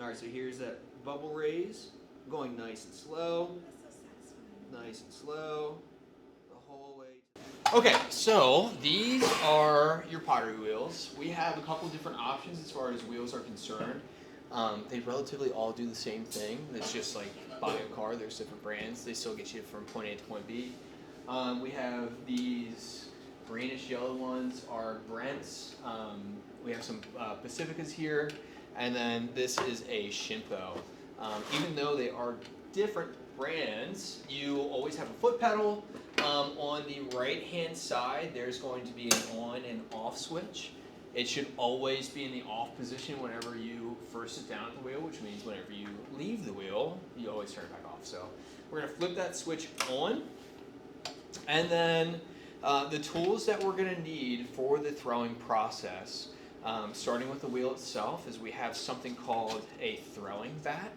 All right, so here's that bubble raise, going nice and slow, That's so satisfying. nice and slow, the whole way. Okay, so these are your pottery wheels. We have a couple different options as far as wheels are concerned. They relatively all do the same thing. It's just like buying a car. There's different brands. They still get you from point A to point B. We have these greenish yellow ones are Brents. We have some Pacificas here. And then this is a Shimpo. Even though they are different brands, you always have a foot pedal. On the right hand side, there's going to be an on and off switch. It should always be in the off position whenever you first sit down at the wheel, which means whenever you leave the wheel, you always turn it back off. So we're going to flip that switch on. And then the tools that we're going to need for the throwing process, starting with the wheel itself, is we have something called a throwing bat.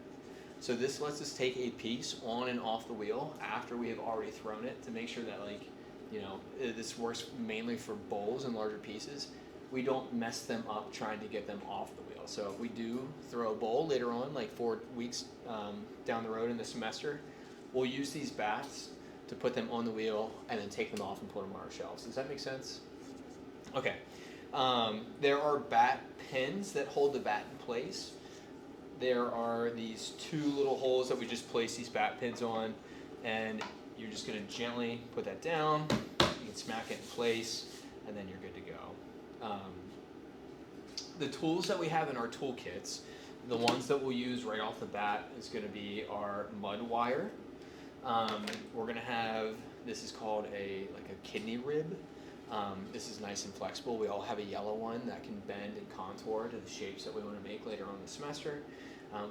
So this lets us take a piece on and off the wheel after we have already thrown it to make sure that, like, you know, this works mainly for bowls and larger pieces. We don't mess them up trying to get them off the wheel. So if we do throw a bowl later on, like 4 weeks down the road in the semester, we'll use these bats to put them on the wheel and then take them off and put them on our shelves. Does that make sense? Okay. There are bat pins that hold the bat in place. There are these 2 little holes that we just place these bat pins on, and you're just going to gently put that down. You can smack it in place, and then you're good to go. The tools that we have in our toolkits, the ones that we'll use right off the bat is going to be our mud wire. We're going to have, this is called a kidney rib. This is nice and flexible. We all have a yellow one that can bend and contour to the shapes that we want to make later on in the semester.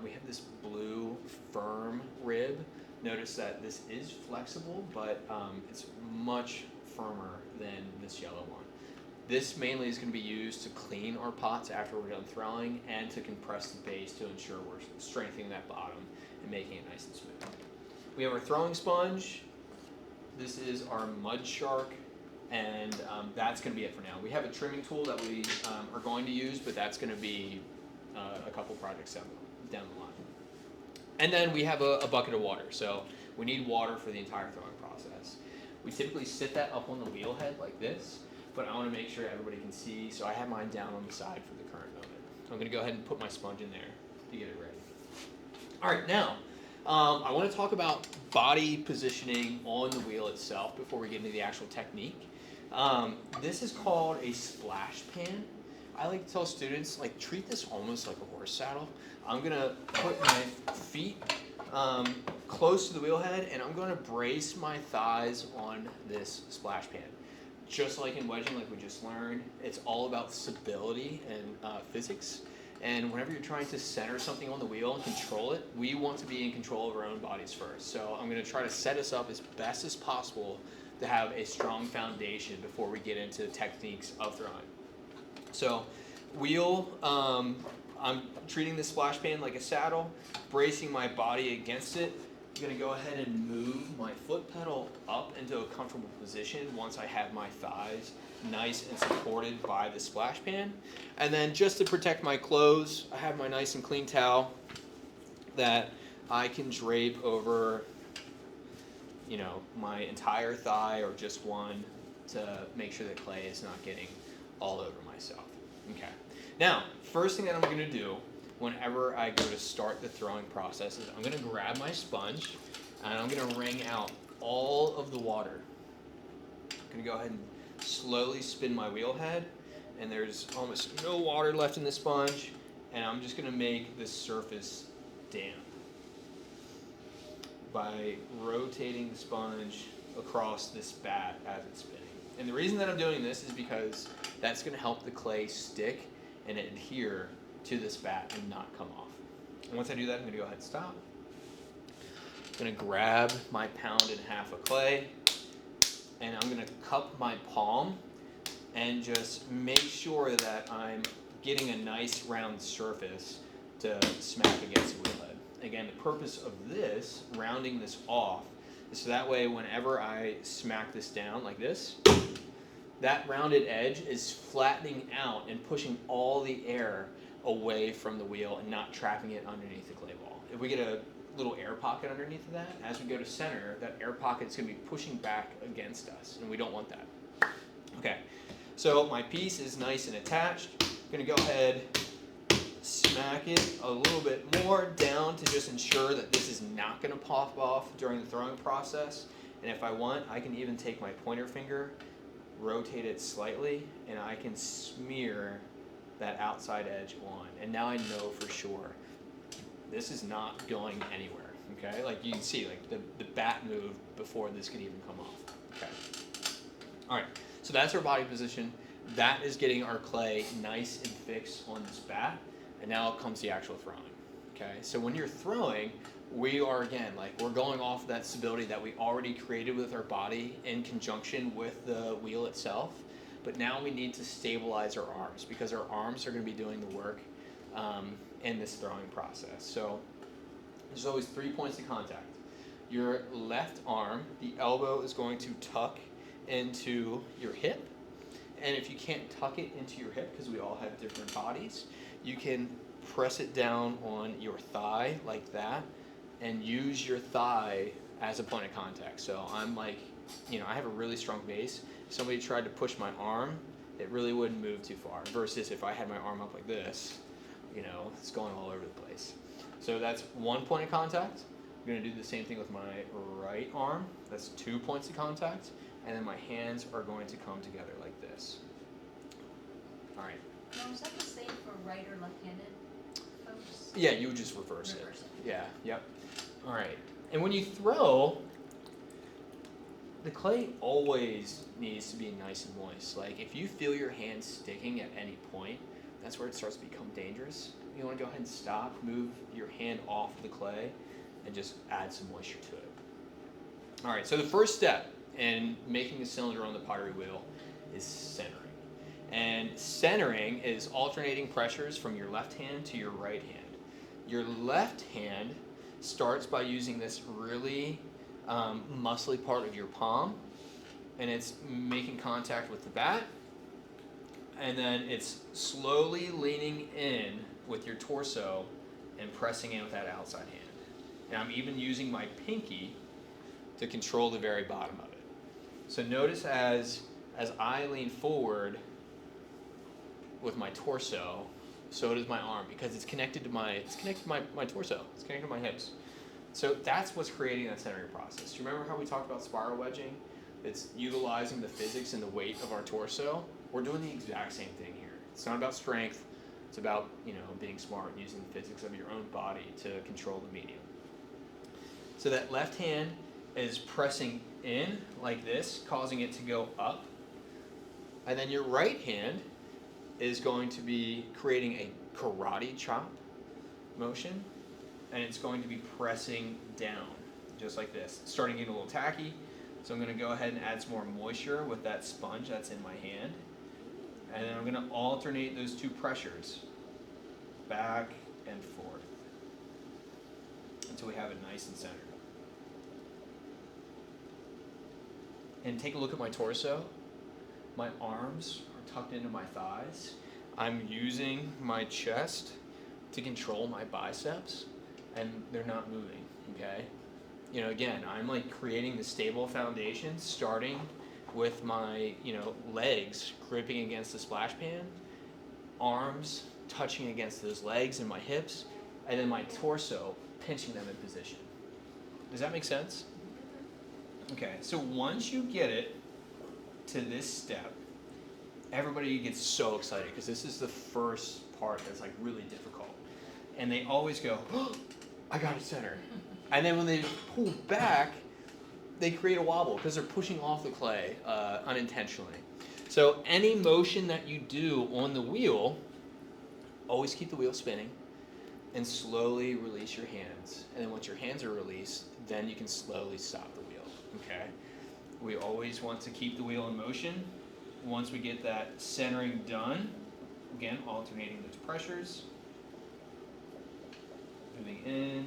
We have this blue firm rib. Notice that this is flexible, but it's much firmer than this yellow one. This mainly is going to be used to clean our pots after we're done throwing and to compress the base to ensure we're strengthening that bottom and making it nice and smooth. We have our throwing sponge. This is our mud shark. And that's going to be it for now. We have a trimming tool that we are going to use, but that's going to be a couple projects down the line. And then we have a bucket of water. So we need water for the entire throwing process. We typically sit that up on the wheel head like this, but I want to make sure everybody can see. So I have mine down on the side for the current moment. I'm going to go ahead and put my sponge in there to get it ready. All right, now I want to talk about body positioning on the wheel itself before we get into the actual technique. This is called a splash pan. I like to tell students, like, treat this almost like a horse saddle. I'm going to put my feet close to the wheel head, and I'm going to brace my thighs on this splash pan. Just like in wedging, like we just learned, it's all about stability and physics. And whenever you're trying to center something on the wheel and control it, we want to be in control of our own bodies first. So I'm going to try to set us up as best as possible to have a strong foundation before we get into techniques of throwing. So wheel, I'm treating this splash pan like a saddle, bracing my body against it. I'm going to go ahead and move my foot pedal up into a comfortable position once I have my thighs nice and supported by the splash pan. And then just to protect my clothes, I have my nice and clean towel that I can drape over, you know, my entire thigh or just one to make sure that clay is not getting all over myself. Okay. Now, first thing that I'm going to do whenever I go to start the throwing process is I'm going to grab my sponge and I'm going to wring out all of the water. I'm going to go ahead and slowly spin my wheel head, and there's almost no water left in the sponge, and I'm just going to make this surface damp by rotating the sponge across this bat as it's spinning. And the reason that I'm doing this is because that's going to help the clay stick and adhere to this bat and not come off. And once I do that, I'm going to go ahead and stop. I'm going to grab my 1.5 pounds of clay, and I'm going to cup my palm and just make sure that I'm getting a nice round surface to smack against the wheel head. Again, the purpose of this, rounding this off, is so that way whenever I smack this down like this, that rounded edge is flattening out and pushing all the air away from the wheel and not trapping it underneath the clay ball. If we get a little air pocket underneath of that, as we go to center, that air pocket is going to be pushing back against us, and we don't want that. Okay, so my piece is nice and attached. I'm going to go ahead, smack it a little bit more down to just ensure that this is not going to pop off during the throwing process. And if I want, I can even take my pointer finger, rotate it slightly, and I can smear that outside edge on. And now I know for sure this is not going anywhere. Okay, like you can see, like the bat moved before this could even come off. Okay. All right, so that's our body position. That is getting our clay nice and fixed on this bat. And now comes the actual throwing. Okay, so when you're throwing, we are, again, like we're going off of that stability that we already created with our body in conjunction with the wheel itself. But now we need to stabilize our arms, because our arms are going to be doing the work in this throwing process. So there's always 3 points of contact. Your left arm, the elbow is going to tuck into your hip. And if you can't tuck it into your hip, because we all have different bodies, you can press it down on your thigh like that and use your thigh as a point of contact. So I'm like, I have a really strong base. If somebody tried to push my arm, it really wouldn't move too far. Versus if I had my arm up like this, it's going all over the place. So that's 1 point of contact. I'm going to do the same thing with my right arm. That's 2 points of contact. And then my hands are going to come together like this. All right. Now, is that the same for right or left-handed folks? Yeah, you would just reverse it. Reverse it. Yeah, yep. All right. And when you throw, the clay always needs to be nice and moist. Like if you feel your hand sticking at any point, that's where it starts to become dangerous. You want to go ahead and stop, move your hand off the clay, and just add some moisture to it. All right, so the first step in making a cylinder on the pottery wheel is centering. And centering is alternating pressures from your left hand to your right hand. Your left hand starts by using this really muscly part of your palm, and it's making contact with the bat, and then it's slowly leaning in with your torso and pressing in with that outside hand. And I'm even using my pinky to control the very bottom of it. So notice as I lean forward with my torso, so does my arm, because it's connected to my torso. It's connected to my hips. So that's what's creating that centering process. Do you remember how we talked about spiral wedging? It's utilizing the physics and the weight of our torso. We're doing the exact same thing here. It's not about strength. It's about being smart and using the physics of your own body to control the medium. So that left hand is pressing in like this, causing it to go up. And then your right hand is going to be creating a karate chop motion, and it's going to be pressing down, just like this. It's starting to get a little tacky, so I'm going to go ahead and add some more moisture with that sponge that's in my hand. And then I'm going to alternate those two pressures, back and forth, until we have it nice and centered. And take a look at my torso. My arms are tucked into my thighs. I'm using my chest to control my biceps, and they're not moving, okay? Again, I'm like creating the stable foundation, starting with my, legs gripping against the splash pan, arms touching against those legs and my hips, and then my torso pinching them in position. Does that make sense? Okay, so once you get it to this step, everybody gets so excited because this is the first part that's like really difficult. And they always go, oh, I got it centered. And then when they pull back, they create a wobble because they're pushing off the clay unintentionally. So any motion that you do on the wheel, always keep the wheel spinning and slowly release your hands. And then once your hands are released, then you can slowly stop the wheel, okay? We always want to keep the wheel in motion. Once we get that centering done, again, alternating those pressures, moving in,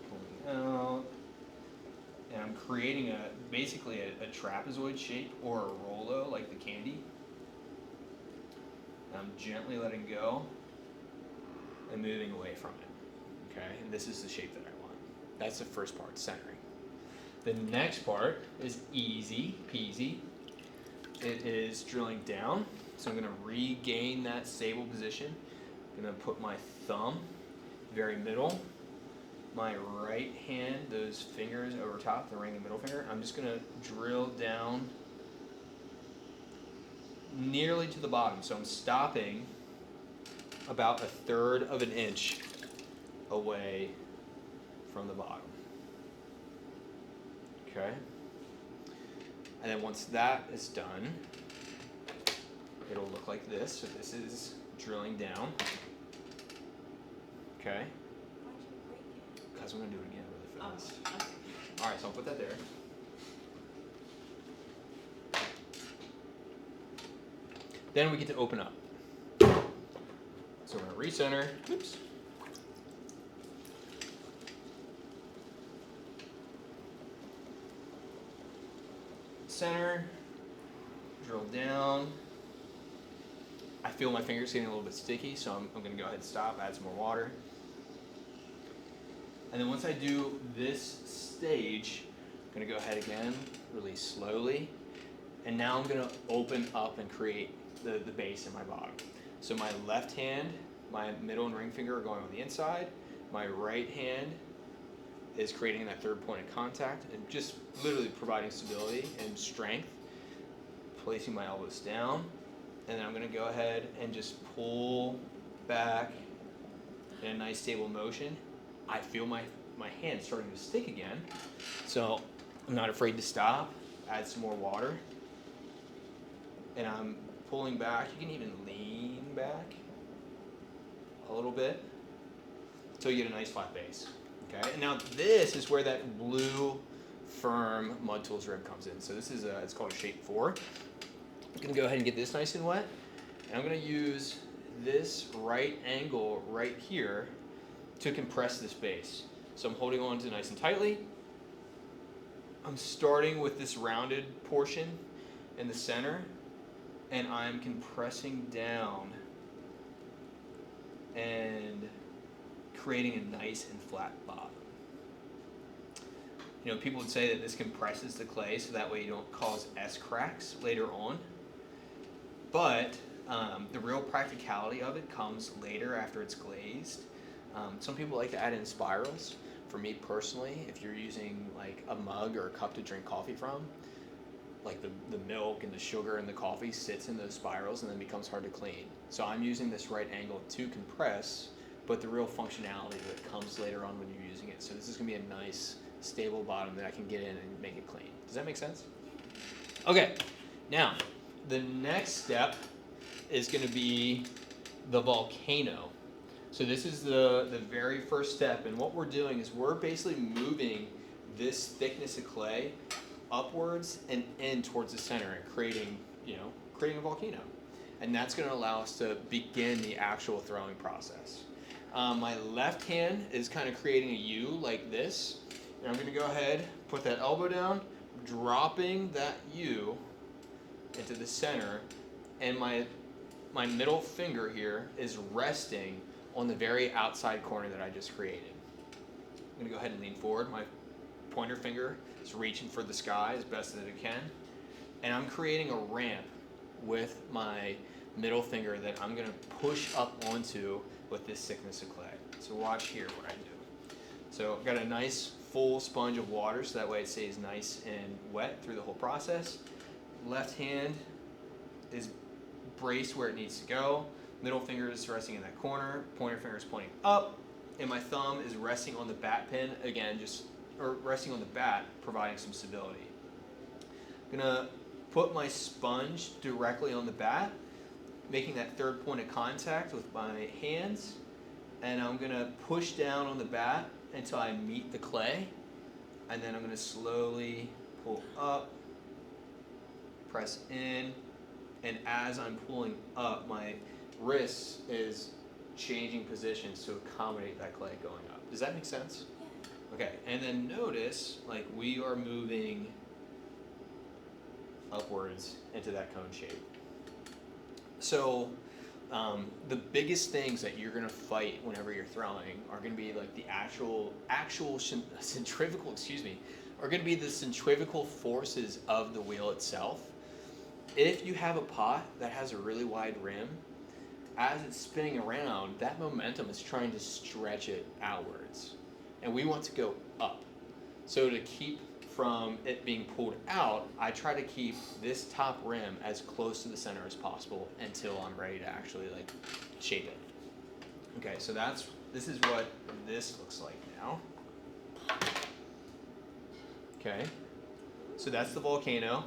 pulling out, and I'm creating basically a trapezoid shape or a Rolo, like the candy. And I'm gently letting go. and moving away from it. Okay, and this is the shape that I want. That's the first part, centering. The next part is easy peasy. It is drilling down. So I'm going to regain that stable position. I'm going to put my thumb very middle, my right hand, those fingers over top, the ring and middle finger. I'm just going to drill down nearly to the bottom. So I'm stopping about 1/3 of an inch away from the bottom. Okay? And then once that is done, it'll look like this. So this is drilling down. Okay? Why'd you break it? Because I'm going to do it again really fast. Okay. Alright, so I'll put that there. Then we get to open up. So we're going to recenter. Oops. Center. Drill down. I feel my fingers getting a little bit sticky, so I'm going to go ahead and stop, add some more water. And then once I do this stage, I'm going to go ahead again, release slowly. And now I'm going to open up and create the base in my bottom. So my left hand, my middle and ring finger are going on the inside. My right hand is creating that third point of contact and just literally providing stability and strength. Placing my elbows down. And then I'm going to go ahead and just pull back in a nice stable motion. I feel my hand starting to stick again. So I'm not afraid to stop, add some more water. And I'm pulling back. You can even lean back a little bit until you get a nice flat base. Okay, and now this is where that blue firm Mud Tools rib comes in. So this is it's called a shape 4. I'm going to go ahead and get this nice and wet. And I'm going to use this right angle right here to compress this base. So I'm holding on to it nice and tightly. I'm starting with this rounded portion in the center, and I'm compressing down and creating a nice and flat bottom. You know, people would say that this compresses the clay so that way you don't cause S cracks later on. But the real practicality of it comes later after it's glazed. Some people like to add in spirals. For me personally, if you're using like a mug or a cup to drink coffee from, like the milk and the sugar and the coffee sits in those spirals and then becomes hard to clean. So I'm using this right angle to compress, but the real functionality of it comes later on when you're using it. So this is going to be a nice, stable bottom that I can get in and make it clean. Does that make sense? Okay, now the next step is going to be the volcano. So this is the very first step, and what we're doing is we're basically moving this thickness of clay upwards and in towards the center and creating a volcano. And that's going to allow us to begin the actual throwing process. My left hand is kind of creating a U like this, and I'm going to go ahead, put that elbow down, dropping that U into the center, and my middle finger here is resting on the very outside corner that I just created. I'm going to go ahead and lean forward. My pointer finger is reaching for the sky as best as it can, and I'm creating a ramp with my middle finger that I'm going to push up onto with this thickness of clay. So watch here what I do. So I've got a nice full sponge of water so that way it stays nice and wet through the whole process. Left hand is braced where it needs to go. Middle finger is resting in that corner. Pointer finger is pointing up. And my thumb is resting on the bat pin, again, resting on the bat, providing some stability. I'm gonna put my sponge directly on the bat, making that third point of contact with my hands. And I'm gonna push down on the bat until I meet the clay. And then I'm gonna slowly pull up, press in, and as I'm pulling up, my wrist is changing positions to accommodate that clay going up. Does that make sense? Yeah. Okay, and then notice, like, we are moving upwards into that cone shape. So The biggest things that you're gonna fight whenever you're throwing are gonna be like the actual centrifugal, are gonna be the centrifugal forces of the wheel itself. If you have a pot that has a really wide rim, as it's spinning around, that momentum is trying to stretch it outwards, and we want to go up. So to keep from it being pulled out, I try to keep this top rim as close to the center as possible until I'm ready to actually like shape it. Okay, so this is what this looks like now. Okay, so that's the volcano.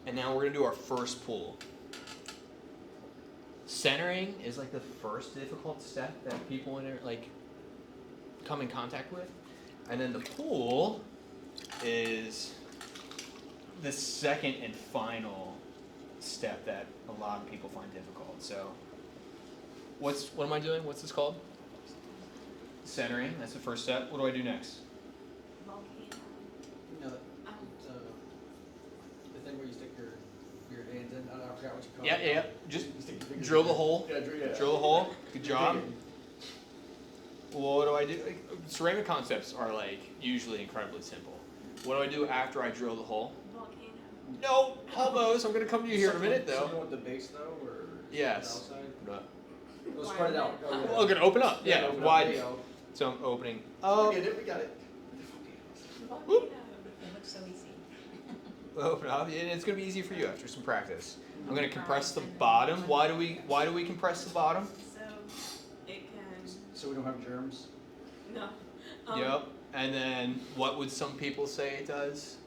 And now we're gonna do our first pull. Centering is like the first difficult step that people come in contact with, and then the pull is the second and final step that a lot of people find difficult. So, what am I doing? What's this called? Centering. That's the first step. What do I do next? Volcano. No, the thing where you stick your hands in. I forgot what you call Yeah, it. yeah. Just You stick your fingers drill in. the hole. Yeah, Drill the hole. Good You're job. digging. Well, what do I do? Ceramic concepts are like usually incredibly simple. What do I do after I drill the hole? Volcano. No, almost. I'm gonna come to you here in a minute, though. Something with the base though, or Yes. the outside? No. We'll spread it out. Oh, yeah. Well, gonna open up. Yeah, open up. wide. There you go. So I'm opening We up. get it. We got it. Volcano. It looks so easy. Open up. And it's gonna be easy for you after some practice. I'm gonna compress the bottom. Why do we compress the bottom? So it can So we don't have germs. no. Yep. And then what would some people say it does?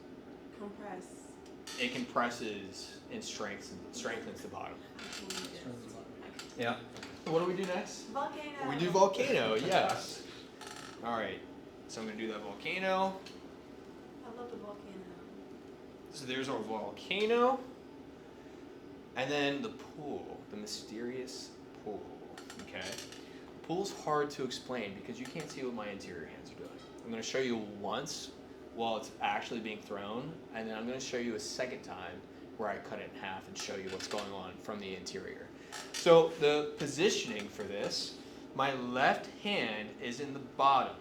Compress. It compresses and strengthens the bottom. I can do this. Yeah. What do we do next? Volcano. We do volcano. Yes. All right. So I'm gonna do that volcano. I love the volcano. So there's our volcano. And then the pool, the mysterious pool. Okay. Pool's hard to explain because you can't see what my interior hands are doing. I'm going to show you once while it's actually being thrown, and then I'm going to show you a second time where I cut it in half and show you what's going on from the interior. So the positioning for this, my left hand is in the bottom.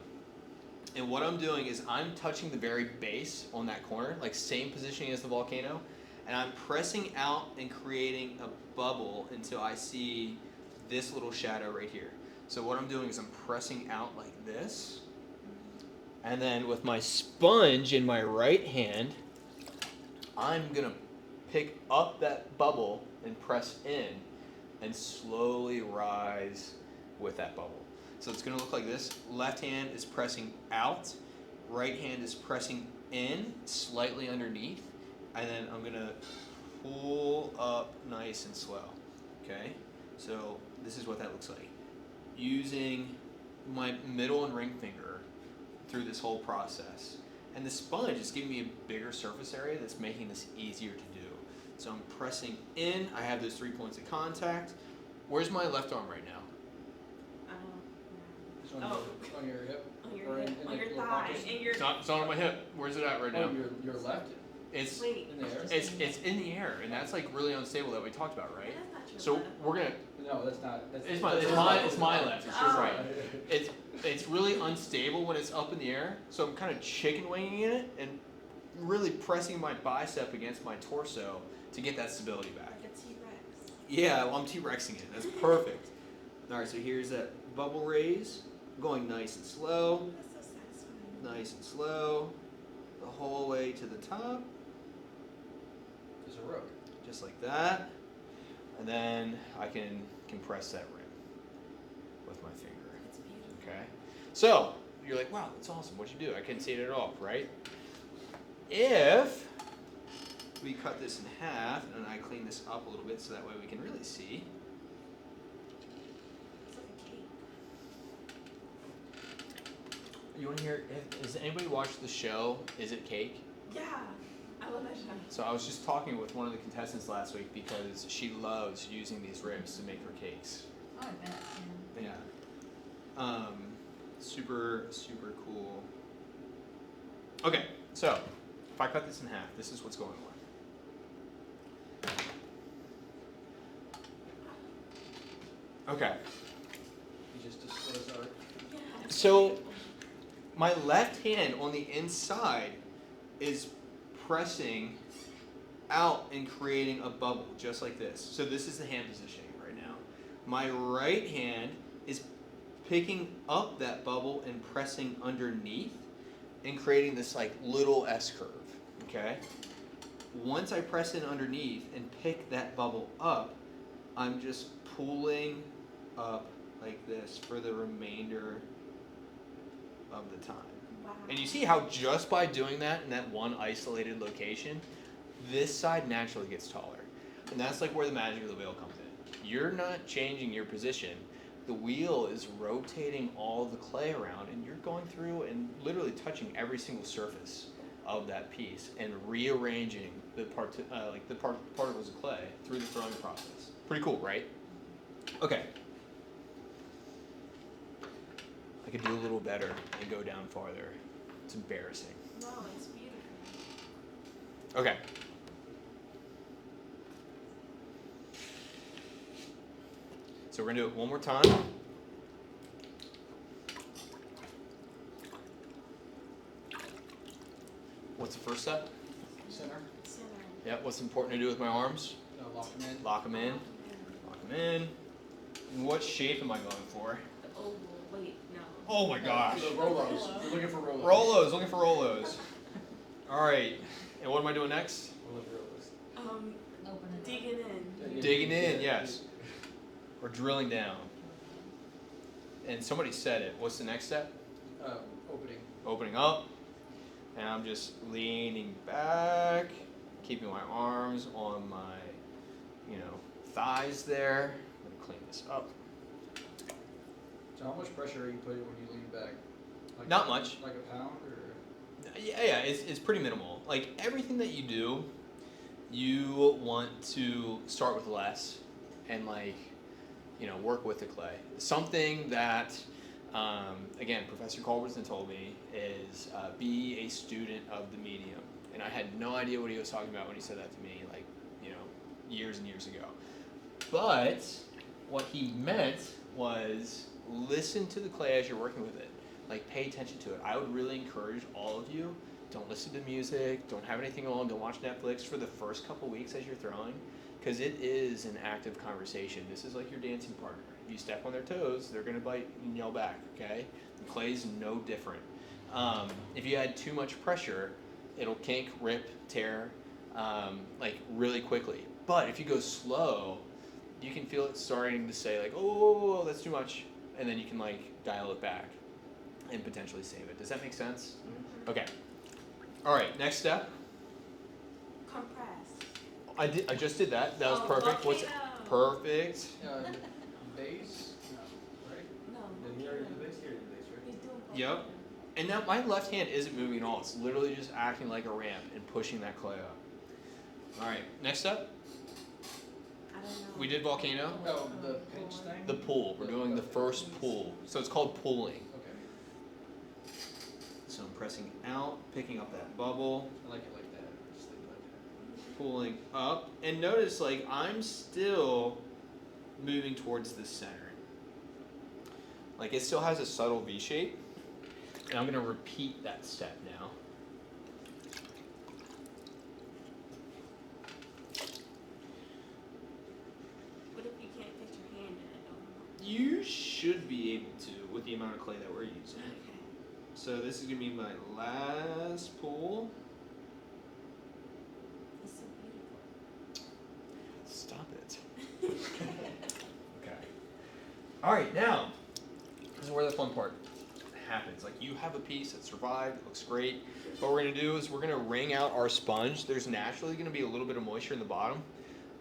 And what I'm doing is I'm touching the very base on that corner, like same positioning as the volcano, and I'm pressing out and creating a bubble until I see this little shadow right here. So what I'm doing is I'm pressing out like this, and then with my sponge in my right hand, I'm gonna pick up that bubble and press in and slowly rise with that bubble. So it's gonna look like this. Left hand is pressing out, right hand is pressing in, slightly underneath, and then I'm gonna pull up nice and slow. Okay? So this is what that looks like. Using my middle and ring finger through this whole process. And the sponge is giving me a bigger surface area that's making this easier to do. So I'm pressing in, I have those 3 points of contact. Where's my left arm right now? It's on, Oh. on your hip. On Or your in- hip, in on the your little thigh, pockets? and your It's not on my hip. Where's it at right now? Oh, your left It's wait. in the air. it's in the air, and that's like really unstable that we talked about, right? That's not your So left. we're gonna. No, that's not. That's, It's my that's left. It's your Oh. right. It's really unstable when it's up in the air, so I'm kind of chicken winging it and really pressing my bicep against my torso to get that stability back. Like a T-Rex. Yeah, well, I'm T-Rexing it. That's perfect. All right, so here's that bubble raise, going nice and slow, That's so satisfying. nice and slow, the whole way to the top, There's a rook. just like that, and then I can compress that rim with my finger. It's beautiful. Okay, so you're like, wow, that's awesome. What'd you do? I couldn't see it at all, right? If we cut this in half and I clean this up a little bit so that way we can really see. It's like a cake. You want to hear? Has anybody watched the show? Is It Cake? Yeah, I love that show. So I was just talking with one of the contestants last week because she loves using these ribs to make her cakes. Oh, I bet. Yeah. Super, super cool. Okay, so if I cut this in half, this is what's going on. Okay, You just disclose art. Yeah. so my left hand on the inside is pressing out and creating a bubble, just like this. So this is the hand positioning right now. My right hand is picking up that bubble and pressing underneath and creating this like little S curve, okay? Once I press in underneath and pick that bubble up, I'm just pulling up like this for the remainder of the time. Wow. And you see how just by doing that in that one isolated location, this side naturally gets taller. And that's like where the magic of the wheel comes in. You're not changing your position. The wheel is rotating all the clay around, and you're going through and literally touching every single surface of that piece and rearranging the particles of clay through the throwing process. Pretty cool, right? Okay. I could do a little better and go down farther. It's embarrassing. No, it's beautiful. Okay. So we're gonna do it one more time. What's the first step? Center. Center. Yep, what's important to do with my arms? Lock them in. Lock them in. Lock them in. And what shape am I going for? The oval, wait, no. Oh my gosh. The Rolos. We're looking for Rolos. Rolos, looking for Rolos. Alright. And what am I doing next? We're looking for Rolos. Open it. Digging in. Digging in, yes. Or drilling down. And somebody said it. What's the next step? Opening. Opening up. And I'm just leaning back, keeping my arms on my, thighs there. I'm gonna clean this up. So how much pressure are you putting when you lean back? Like Not much. Like a pound or? Yeah, it's pretty minimal. Like everything that you do, you want to start with less and work with the clay. Something that, again, Professor Culbertson told me is be a student of the medium. And I had no idea what he was talking about when he said that to me, years and years ago. But what he meant was listen to the clay as you're working with it. Pay attention to it. I would really encourage all of you, don't listen to music, don't have anything on, don't watch Netflix for the first couple weeks as you're throwing, because it is an active conversation. This is like your dancing partner. If you step on their toes, they're gonna bite and yell back, okay? The clay's no different. If you add too much pressure, it'll kink, rip, tear, really quickly. But if you go slow, you can feel it starting to say oh, that's too much, and then you can dial it back and potentially save it. Does that make sense? Okay. All right. Next step. Compress. I just did that. That was Oh, perfect. What's volcano. perfect? Base? No, right? No. Did he already do base? He already did base, right? He's doing Yep. volcano. And now my left hand isn't moving at all. It's literally just acting like a ramp and pushing that clay up. All right. Next step. I don't know. We did volcano. Oh, the pinch thing? The pull. We're doing the first pull. So it's called pulling. Okay. So I'm pressing out, picking up that bubble, I like it like that. Just leave it like that. pulling up, and notice I'm still moving towards the center. It still has a subtle V shape, and I'm gonna repeat that step now. What if you can't fit your hand in it? Though? You should be able to with the amount of clay that we're using. Okay. So this is gonna be my last pull. It's so beautiful. Stop it. Okay. All right, now this is where the fun part happens. You have a piece that survived, it looks great. What we're gonna do is we're gonna wring out our sponge. There's naturally gonna be a little bit of moisture in the bottom.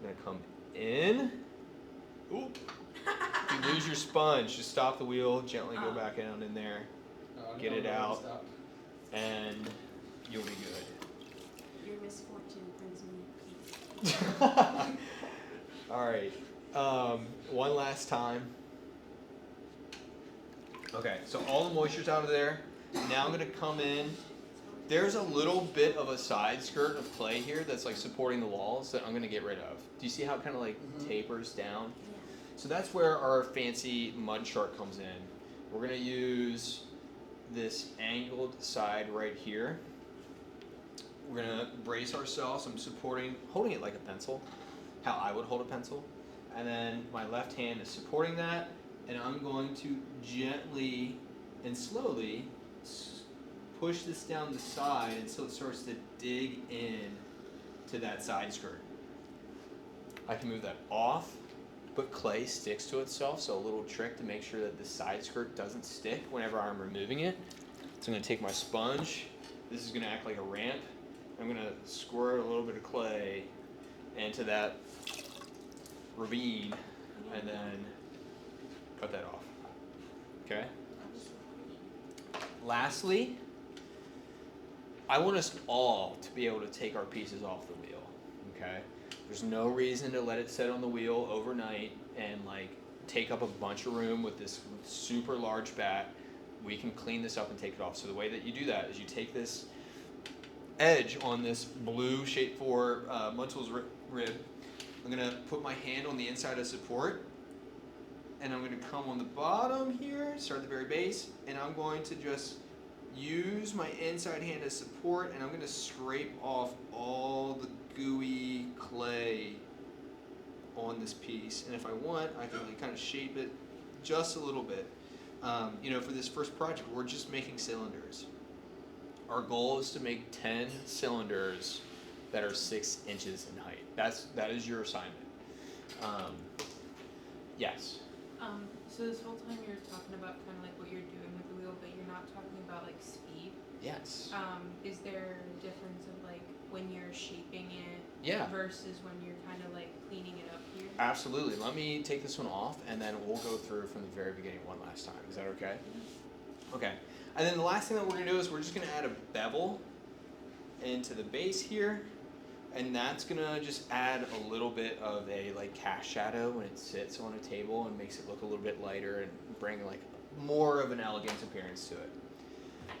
I'm gonna come in. Oop. If you lose your sponge, just stop the wheel, gently go back down in there, Get it out. Stop. and you'll be good. Your misfortune brings me peace. All right. One last time. Okay, so all the moisture's out of there. Now I'm gonna come in. There's a little bit of a side skirt of clay here that's like supporting the walls that I'm gonna get rid of. Do you see how it kind of like tapers down? So that's where our fancy mud shark comes in. We're gonna use this angled side right here. We're gonna brace ourselves. I'm holding it like a pencil, how I would hold a pencil. And then my left hand is supporting that, and I'm going to gently and slowly push this down the side until it starts to dig in to that side skirt. I can move that off, but clay sticks to itself, so a little trick to make sure that the side skirt doesn't stick whenever I'm removing it. So I'm going to take my sponge. This is going to act like a ramp. I'm going to squirt a little bit of clay into that ravine and then cut that off. Okay? Lastly, I want us all to be able to take our pieces off the wheel. Okay? There's no reason to let it sit on the wheel overnight and like take up a bunch of room with this super large bat. We can clean this up and take it off. So the way that you do that is you take this edge on this blue shape 4 mud tools rib. I'm gonna put my hand on the inside of support, and I'm gonna come on the bottom here, start at the very base, and I'm going to just use my inside hand as support, and I'm gonna scrape off all the gooey clay on this piece. And if I want, I can like kind of shape it just a little bit. For this first project, we're just making cylinders. Our goal is to make 10 cylinders that are 6 inches in height. That is your assignment. Yes. So this whole time you're talking about kind of like what you're doing with the wheel, but you're not talking about like speed. Yes. Is there a difference of like when you're shaping it versus when you're kind of like cleaning it up here? Absolutely. Let me take this one off, and then we'll go through from the very beginning one last time. Is that okay? Okay. And then the last thing that we're going to do is we're just going to add a bevel into the base here, and that's going to just add a little bit of a like cast shadow when it sits on a table and makes it look a little bit lighter and bring like more of an elegant appearance to it.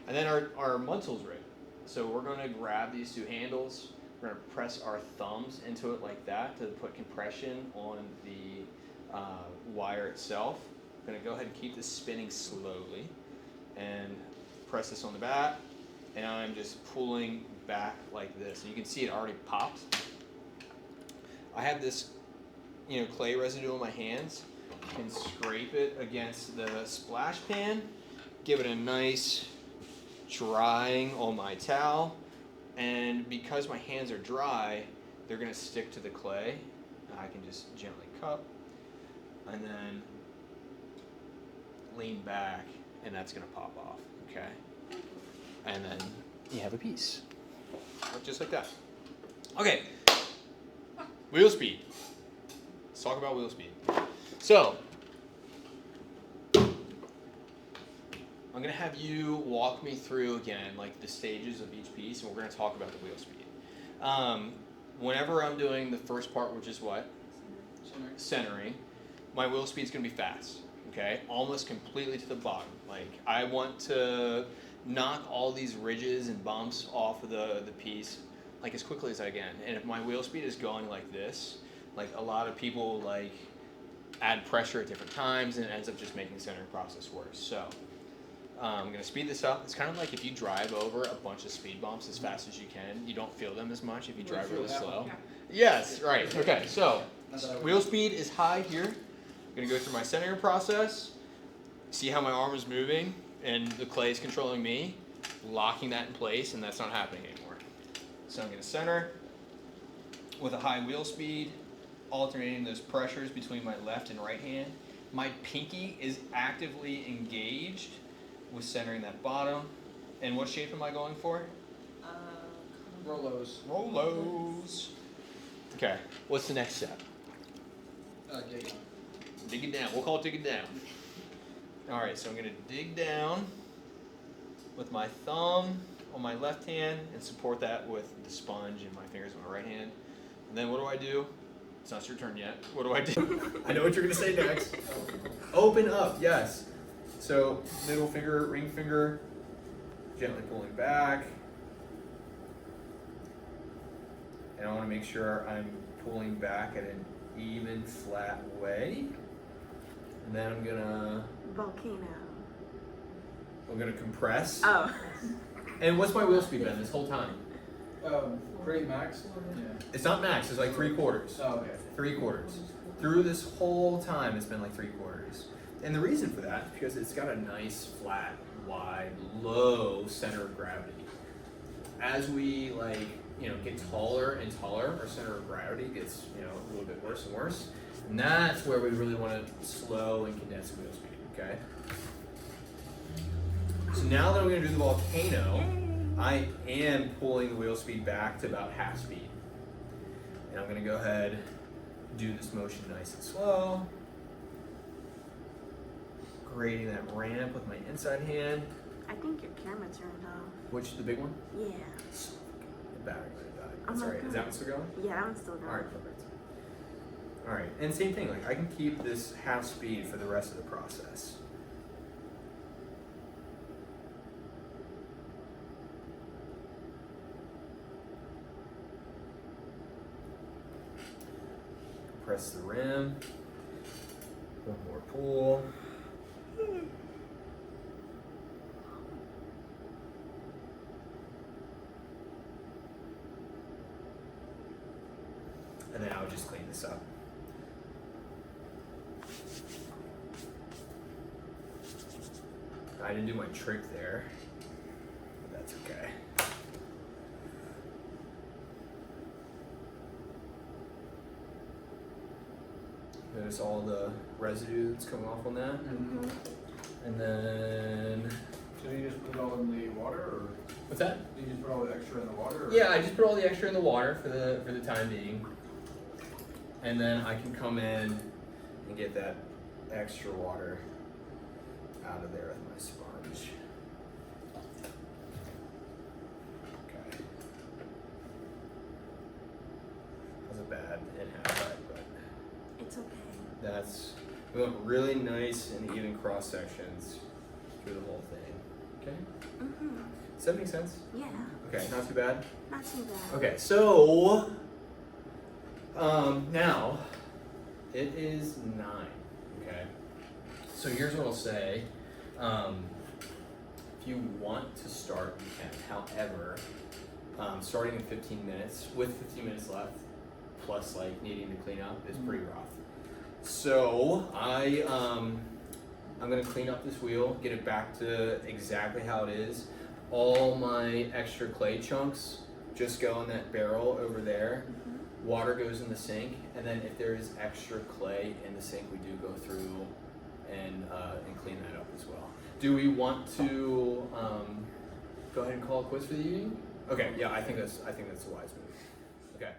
And then our mud tools rig. So we're going to grab these 2 handles. We're going to press our thumbs into it like that to put compression on the wire itself. I'm going to go ahead and keep this spinning slowly and press this on the bat, and I'm just pulling back like this. And you can see it already popped. I have this clay residue on my hands. I can scrape it against the splash pan, give it a nice drying on my towel, and because my hands are dry, they're going to stick to the clay. I can just gently cup and then lean back, and that's going to pop off, okay? And then you have a piece, just like that. Okay, wheel speed. Let's talk about wheel speed. So, I'm going to have you walk me through again, like the stages of each piece, and we're going to talk about the wheel speed. Whenever I'm doing the first part, which is what? Centering. My wheel speed is going to be fast, okay? Almost completely to the bottom. Like, I want to knock all these ridges and bumps off of the piece like as quickly as I can. And if my wheel speed is going like this, like a lot of people like add pressure at different times, and it ends up just making the centering process worse. So I'm going to speed this up. It's kind of like if you drive over a bunch of speed bumps as fast as you can, you don't feel them as much if you drive really slow. Yeah. Yes, right. Okay, so wheel speed is high here. I'm going to go through my centering process. See how my arm is moving and the clay is controlling me, locking that in place, and that's not happening anymore. So I'm going to center with a high wheel speed, alternating those pressures between my left and right hand. My pinky is actively engaged with centering that bottom. And what shape am I going for? Rolos. Rolos. Okay, what's the next step? Digging. Dig it down. We'll call it dig it down. All right, so I'm going to dig down with my thumb on my left hand and support that with the sponge and my fingers on my right hand. And then what do? It's not your turn yet. What do? I know what you're going to say next. Open up, yes. So middle finger, ring finger, gently pulling back. And I want to make sure I'm pulling back at an even, flat way. And then I'm gonna compress. Oh. And what's my wheel speed been this whole time? Pretty max? Yeah. It's not max, it's like 3/4. Oh, okay. 3/4. Through this whole time, it's been like 3/4. And the reason for that is because it's got a nice, flat, wide, low center of gravity. As we get taller and taller, our center of gravity gets a little bit worse and worse. And that's where we really want to slow and condense wheel speed, okay? So now that I'm going to do the volcano, I am pulling the wheel speed back to about half speed. And I'm going to go ahead and do this motion nice and slow. Grading that ramp with my inside hand. I think your camera turned off. Which, the big one? Yeah. The battery really died. Oh That's my alright. Is God. that one still going? Yeah, that one's still going. Alright, perfect. Alright, and same thing, I can keep this half speed for the rest of the process. Press the rim. One more pull. And then I would just clean this up. I didn't do my trick there, but that's okay. Notice all the residue that's coming off on that. Mm-hmm. And then, So you just put it all in the water, or what's that? do you just put all the extra in the water? Or? Yeah, I just put all the extra in the water for the time being. And then I can come in and get that extra water out of there with my sponge. Okay. That's a bad in half right, but It's okay. that's, we want really nice and even cross sections through the whole thing. Okay? Mm-hmm. Does that make sense? Yeah. Okay, not too bad? Not too bad. Okay, so now it is 9. Okay, so here's what I'll say. If you want to start, you can. However, starting in 15 minutes with 15 minutes left, plus needing to clean up, is pretty rough. So I'm gonna clean up this wheel, get it back to exactly how it is. All my extra clay chunks just go in that barrel over there. Mm-hmm. Water goes in the sink, and then if there is extra clay in the sink, we do go through and clean that up as well. Do we want to go ahead and call it quits for the evening? Okay, yeah, I think that's a wise move. Okay.